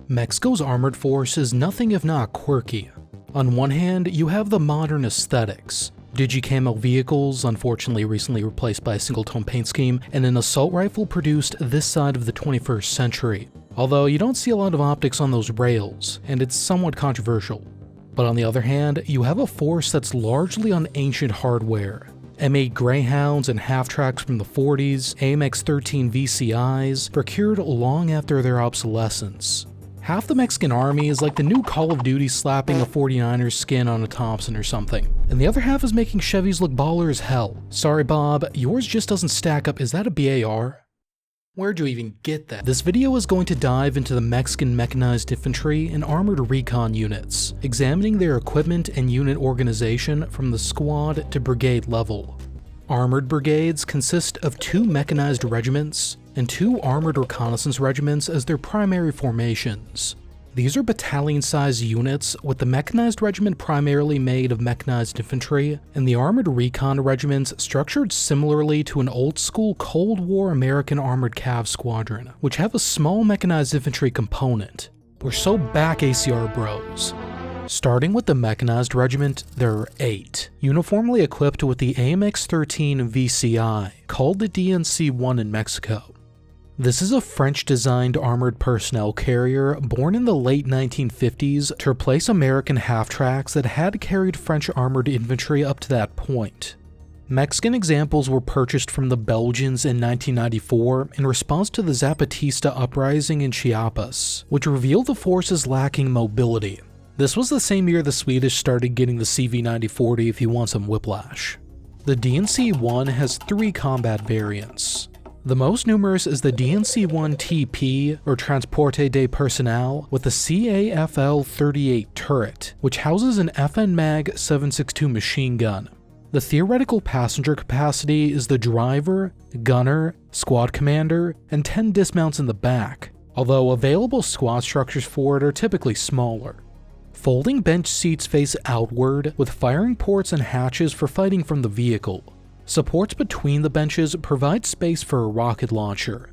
Mexico's armored force is nothing if not quirky. On one hand, you have the modern aesthetics. Digi-camo vehicles, unfortunately recently replaced by a single-tone paint scheme, and an assault rifle produced this side of the 21st century. Although you don't see a lot of optics on those rails, and it's somewhat controversial. But on the other hand, you have a force that's largely on ancient hardware. M8 Greyhounds and half-tracks from the 40s, AMX-13 VCIs, procured long after their obsolescence. Half the Mexican army is like the new Call of Duty slapping a 49ers skin on a Thompson or something, and the other half is making Chevys look baller as hell. Sorry Bob, yours just doesn't stack up. Is that a BAR? Where'd you even get that? This video is going to dive into the Mexican mechanized infantry and armored recon units, examining their equipment and unit organization from the squad to brigade level. Armored brigades consist of 2 mechanized regiments and 2 armored reconnaissance regiments as their primary formations. These are battalion-sized units, with the mechanized regiment primarily made of mechanized infantry, and the armored recon regiments structured similarly to an old-school Cold War American armored cav squadron, which have a small mechanized infantry component. We're so back, ACR bros. Starting with the mechanized regiment, there are 8, uniformly equipped with the AMX-13 VCI, called the DNC-1 in Mexico. This is a French-designed armored personnel carrier born in the late 1950s to replace American half-tracks that had carried French armored infantry up to that point. Mexican examples were purchased from the Belgians in 1994 in response to the Zapatista uprising in Chiapas, which revealed the force's lacking mobility. This was the same year the Swedish started getting the CV9040 if you want some whiplash. The DNC-1 has 3 combat variants. The most numerous is the DNC-1 TP, or Transporte de Personnel, with a CAFL-38 turret, which houses an FN Mag 7.62 machine gun. The theoretical passenger capacity is the driver, gunner, squad commander, and 10 dismounts in the back, although available squad structures for it are typically smaller. Folding bench seats face outward, with firing ports and hatches for fighting from the vehicle. Supports between the benches provide space for a rocket launcher.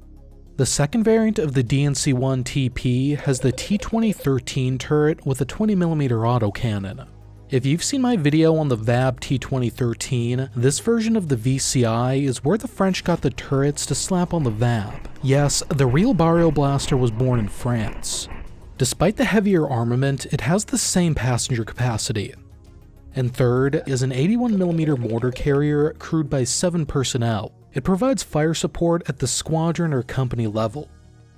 The second variant of the DNC-1 TP has the T-2013 turret with a 20mm autocannon. If you've seen my video on the VAB T-2013, this version of the VCI is where the French got the turrets to slap on the VAB. Yes, the real Barrio Blaster was born in France. Despite the heavier armament, it has the same passenger capacity. And third is an 81mm mortar carrier crewed by 7 personnel. It provides fire support at the squadron or company level.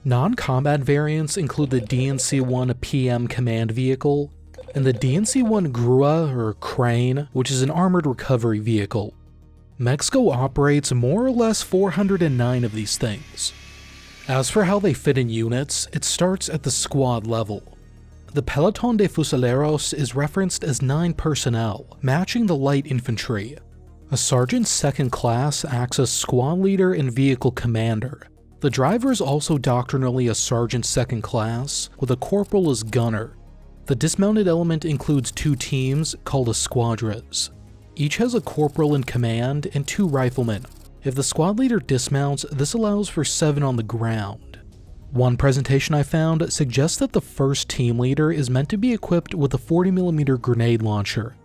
Non-combat variants include the DNC-1 PM command vehicle, and the DNC-1 Grua or Crane, which is an armored recovery vehicle. Mexico operates more or less 409 of these things. As for how they fit in units, it starts at the squad level. The pelotón de fusileros is referenced as 9 personnel, matching the light infantry. A sergeant second class acts as squad leader and vehicle commander. The driver is also doctrinally a sergeant second class, with a corporal as gunner. The dismounted element includes 2 teams, called escuadras. Each has a corporal in command and 2 riflemen. If the squad leader dismounts, this allows for 7 on the ground. One presentation I found suggests that the first team leader is meant to be equipped with a 40mm grenade launcher.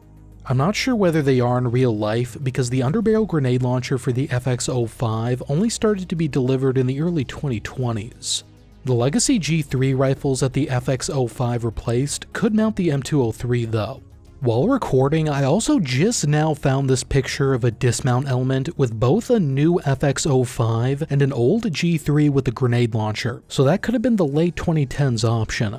I'm not sure whether they are in real life because the underbarrel grenade launcher for the FX-05 only started to be delivered in the early 2020s. The legacy G3 rifles that the FX-05 replaced could mount the M203 though. While recording, I also just now found this picture of a dismount element with both a new FX-05 and an old G3 with a grenade launcher, so that could have been the late 2010s option.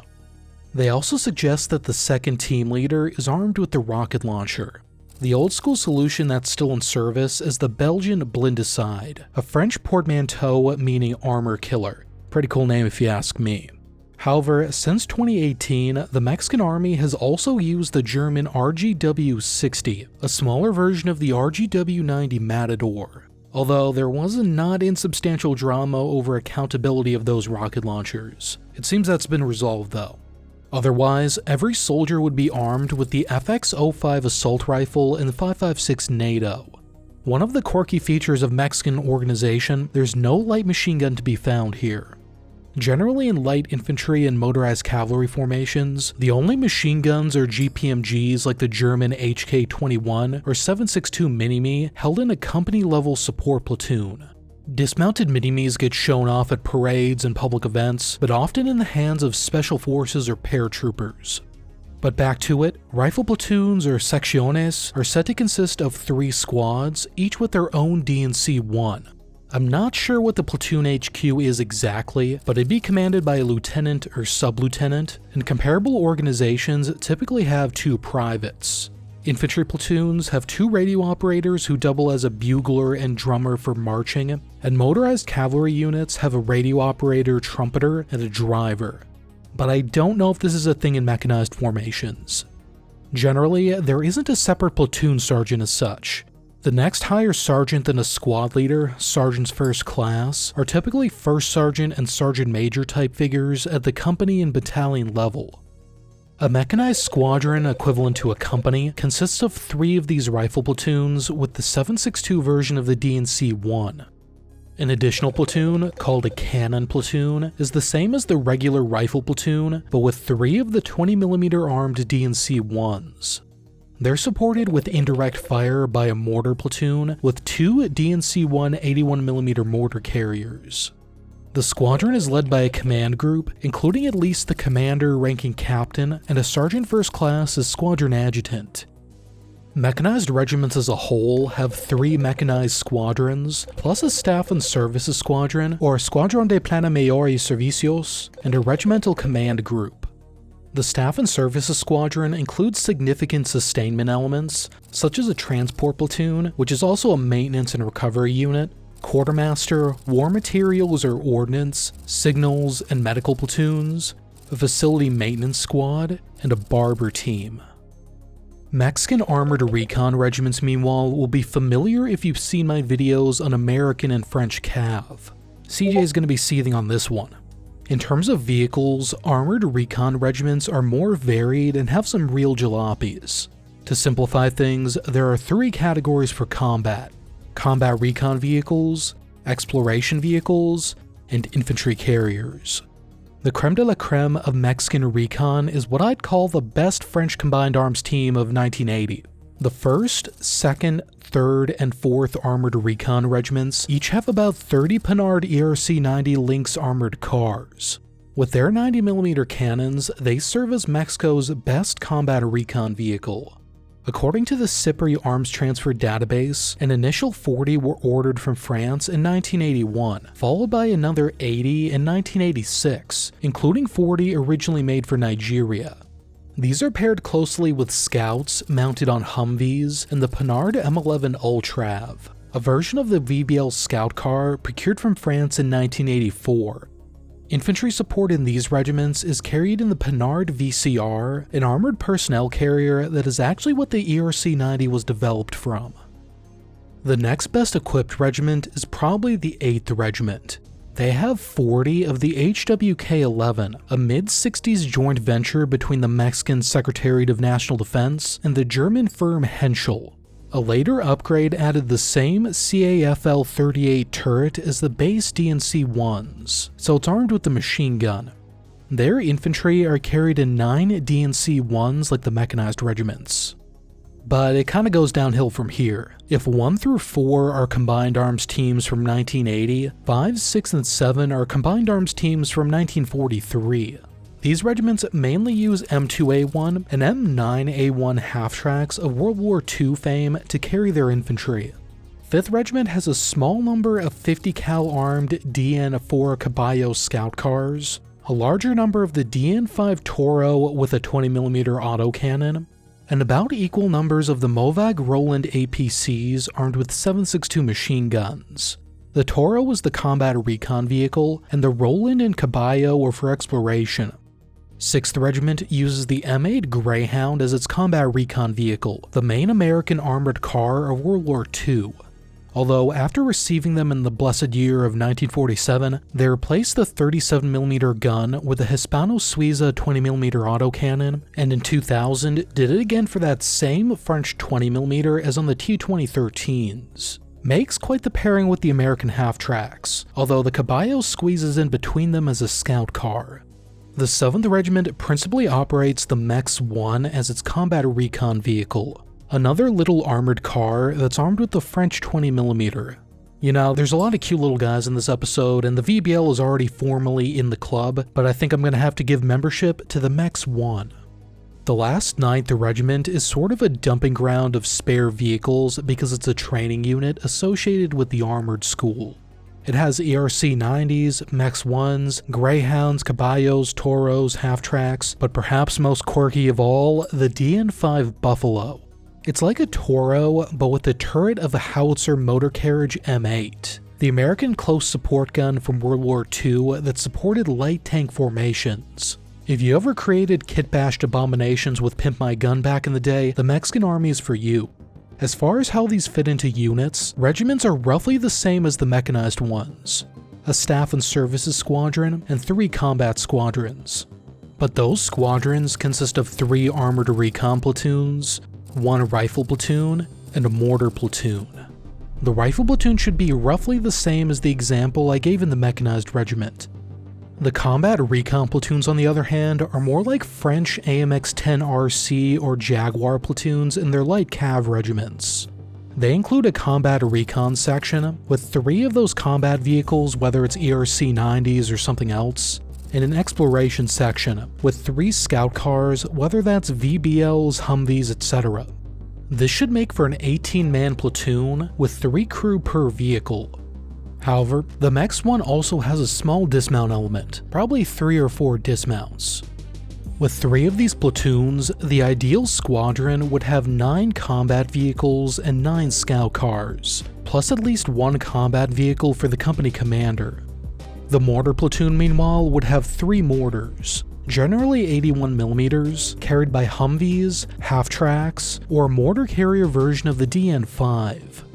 They also suggest that the second team leader is armed with the rocket launcher. The old school solution that's still in service is the Belgian Blindade, a French portmanteau meaning armor killer. Pretty cool name if you ask me. However, since 2018, the Mexican army has also used the German RGW-60, a smaller version of the RGW-90 Matador, although there was a not insubstantial drama over accountability of those rocket launchers. It seems that's been resolved though. Otherwise, every soldier would be armed with the FX-05 assault rifle and the 5.56 NATO. One of the quirky features of Mexican organization, there's no light machine gun to be found here. Generally in light infantry and motorized cavalry formations, the only machine guns are GPMGs like the German HK-21 or 7.62 Mini-Me held in a company-level support platoon. Dismounted Mini-Me's get shown off at parades and public events, but often in the hands of special forces or paratroopers. But back to it, rifle platoons or secciones are said to consist of 3 squads, each with their own D&C-1. I'm not sure what the platoon HQ is exactly, but it'd be commanded by a lieutenant or sub-lieutenant, and comparable organizations typically have 2 privates. Infantry platoons have 2 radio operators who double as a bugler and drummer for marching, and motorized cavalry units have a radio operator, trumpeter, and a driver. But I don't know if this is a thing in mechanized formations. Generally, there isn't a separate platoon sergeant as such. The next higher sergeant than a squad leader, sergeant's first class, are typically first sergeant and sergeant major type figures at the company and battalion level. A mechanized squadron equivalent to a company consists of 3 of these rifle platoons with the 7.62 version of the D&C-1. An additional platoon, called a cannon platoon, is the same as the regular rifle platoon, but with 3 of the 20mm armed D&C-1s. They're supported with indirect fire by a mortar platoon with 2 D&C-1 81mm mortar carriers. The squadron is led by a command group, including at least the commander, ranking captain, and a sergeant first class as squadron adjutant. Mechanized regiments as a whole have 3 mechanized squadrons, plus a staff and services squadron, or Squadron de Plana Mayor y Servicios, and a regimental command group. The staff and services squadron includes significant sustainment elements, such as a transport platoon, which is also a maintenance and recovery unit, quartermaster, war materials or ordnance, signals and medical platoons, a facility maintenance squad, and a barber team. Mexican armored recon regiments, meanwhile, will be familiar if you've seen my videos on American and French Cav. CJ is going to be seething on this one. In terms of vehicles, armored recon regiments are more varied and have some real jalopies. To simplify things, there are 3 categories for combat: combat recon vehicles, exploration vehicles, and infantry carriers. The creme de la creme of Mexican recon is what I'd call the best French combined arms team of 1980. The 1st, 2nd, 3rd, and 4th Armored Recon Regiments each have about 30 Panhard ERC-90 Lynx armored cars. With their 90mm cannons, they serve as Mexico's best combat recon vehicle. According to the CIPRI Arms Transfer Database, an initial 40 were ordered from France in 1981, followed by another 80 in 1986, including 40 originally made for Nigeria. These are paired closely with Scouts mounted on Humvees and the Panhard M11 Ultrav, a version of the VBL Scout car procured from France in 1984. Infantry support in these regiments is carried in the Panhard VCR, an armored personnel carrier that is actually what the ERC-90 was developed from. The next best equipped regiment is probably the 8th Regiment. They have 40 of the HWK-11, a mid-60s joint venture between the Mexican Secretariat of National Defense and the German firm Henschel. A later upgrade added the same CAFL-38 turret as the base D&C-1s, so it's armed with the machine gun. Their infantry are carried in 9 D&C-1s like the mechanized regiments. But it kinda goes downhill from here. If 1 through 4 are combined arms teams from 1980, 5, 6, and 7 are combined arms teams from 1943. These regiments mainly use M2A1 and M9A1 half-tracks of World War II fame to carry their infantry. 5th Regiment has a small number of 50 cal armed DN4 Caballo scout cars, a larger number of the DN5 Toro with a 20mm autocannon, and about equal numbers of the Movag Roland APCs armed with 7.62 machine guns. The Toro is the combat recon vehicle, and the Roland and Caballo are for exploration. 6th Regiment uses the M8 Greyhound as its combat recon vehicle, the main American armored car of World War II. Although after receiving them in the blessed year of 1947, they replaced the 37mm gun with a Hispano-Suiza 20mm autocannon, and in 2000 did it again for that same French 20mm as on the T-2013s. Makes quite the pairing with the American half-tracks, although the Caballo squeezes in between them as a scout car. The 7th Regiment principally operates the MEX-1 as its combat recon vehicle, another little armored car that's armed with the French 20mm. You know, there's a lot of cute little guys in this episode, and the VBL is already formally in the club, but I think I'm gonna have to give membership to the MEX-1. The last 9th Regiment is sort of a dumping ground of spare vehicles because it's a training unit associated with the Armored School. It has ERC-90s, MEX-1s, Greyhounds, Caballos, Toros, half-tracks, but perhaps most quirky of all, the DN5 Buffalo. It's like a Toro, but with the turret of a howitzer motor carriage M8, the American close support gun from World War II that supported light tank formations. If you ever created kit-bashed abominations with Pimp My Gun back in the day, the Mexican Army is for you. As far as how these fit into units, regiments are roughly the same as the mechanized ones. A staff and services squadron, and 3 combat squadrons. But those squadrons consist of 3 armored recon platoons, 1 rifle platoon, and a mortar platoon. The rifle platoon should be roughly the same as the example I gave in the mechanized regiment. The combat recon platoons, on the other hand, are more like French AMX-10RC or Jaguar platoons in their light cav regiments. They include a combat recon section, with 3 of those combat vehicles, whether it's ERC-90s or something else, and an exploration section, with 3 scout cars, whether that's VBLs, Humvees, etc. This should make for an 18-man platoon, with 3 crew per vehicle. However, the MEX-1 also has a small dismount element, probably 3 or 4 dismounts. With 3 of these platoons, the ideal squadron would have 9 combat vehicles and 9 scout cars, plus at least 1 combat vehicle for the company commander. The mortar platoon, meanwhile, would have 3 mortars, generally 81mm, carried by Humvees, half-tracks, or a mortar carrier version of the DN5.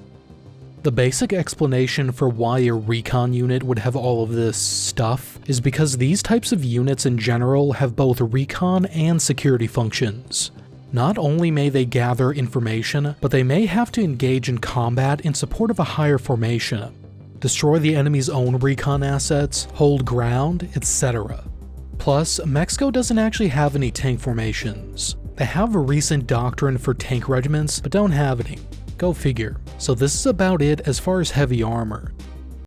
The basic explanation for why a recon unit would have all of this stuff is because these types of units in general have both recon and security functions. Not only may they gather information, but they may have to engage in combat in support of a higher formation, destroy the enemy's own recon assets, hold ground, etc. Plus, Mexico doesn't actually have any tank formations. They have a recent doctrine for tank regiments, but don't have any. Go figure. So this is about it as far as heavy armor.